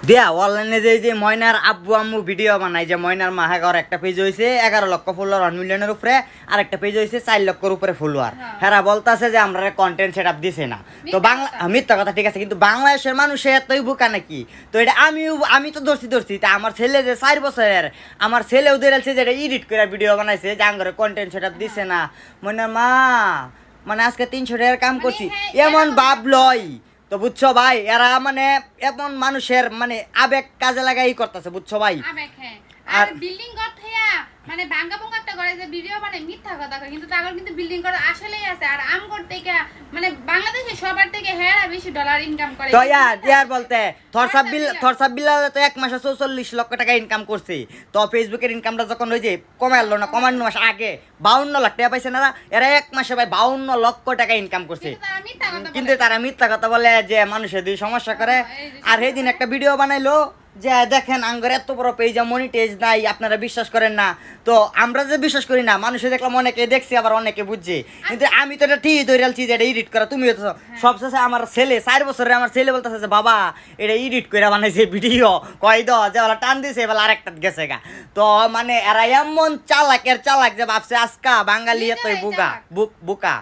দিয়া অনলাইনে যে ময়নার আব্বু আম্মু ভিডিও বানাই, যে ময়নার মাহাগর একটা পেজ হয়েছে 11 লক্ষ ফলোয়ার, 1 মিলিয়নের উপরে, আর একটা পেজ হয়েছে 4 লক্ষর উপরে ফলোয়ার। হ্যাঁ বলতেছে যে আমরা কন্টেন্ট সেট আপ দিছে না। তো বাংলা মিথ্যা কথা, ঠিক আছে, কিন্তু বাংলাদেশের মানুষের এতই বোকা নাকি? তো এটা আমি তো ধরছি তা আমার ছেলে যে 4 বছরের, আমার ছেলেও ধরেছে যে এটা এডিট করে ভিডিও বানাইছে যে আঙ্গরে কন্টেন্ট সেট আপ দিছে না। ময়নার মা মানে আজকে 300 টাকার কাম করছি, এমন ভাব লয়। তো বুঝছো ভাই, এরা মানে এমন মানুষের মানে আবেগ কাজে লাগাই করতেছে, বুঝছো ভাই। আবেগ, হ্যাঁ। আর বিল্ডিং ঘর থেয়া মানে ভাঙ্গা ভঙ্গা একটা করে যে ভিডিও বানায় মিথ্যা কথা কয়, কিন্তু তাগর কিন্তু বিল্ডিং ঘর আসলেই আছে। আর আম করতে মানে বাংলাদেশে সবার থেকে হেরা বেশি ডলার ইনকাম করে। তো ইয়ার বলতে থরসাবিল্লাহ তো 1 মাসে 44 লক্ষ টাকা ইনকাম করছে। তো ফেসবুকের ইনকামটা যখন ওই যে কমাইলো না, কমানো মাস আগে 52 লাখ টাকা পাইছে না, এরা 1 মাসে ভাই 52 লক্ষ টাকা ইনকাম করছে। কিন্তু তারা মিথ্যা কথা বলে যে মানুষের দুই সমস্যা করে। আর সেই দিন একটা ভিডিও বানাইলো যে দেখেন আঙ্গর এত বড় পেজে মনিটাইজ নাই, আপনারা বিশ্বাস করেন না। তো আমরা যে বিশ্বাস করি না, মানুষে দেখলাম অনেকে দেখছি, আবার অনেকে বুঝছে। কিন্তু আমি তো এটা ঠিক ধরে আলছি যে এটা এডিট করা। তুমিও তো সবশেষে আমার ছেলে 4 বছরের আমার ছেলে বলতেছে যে বাবা এটা এডিট করে বানাইছে ভিডিও, কয় দ যে বলা টান দিছে এবার আরেকটা গেছে গা। তো মানে এরা এমন চালাক যে ভাবছে আজকা বাঙালি এতই বোকা।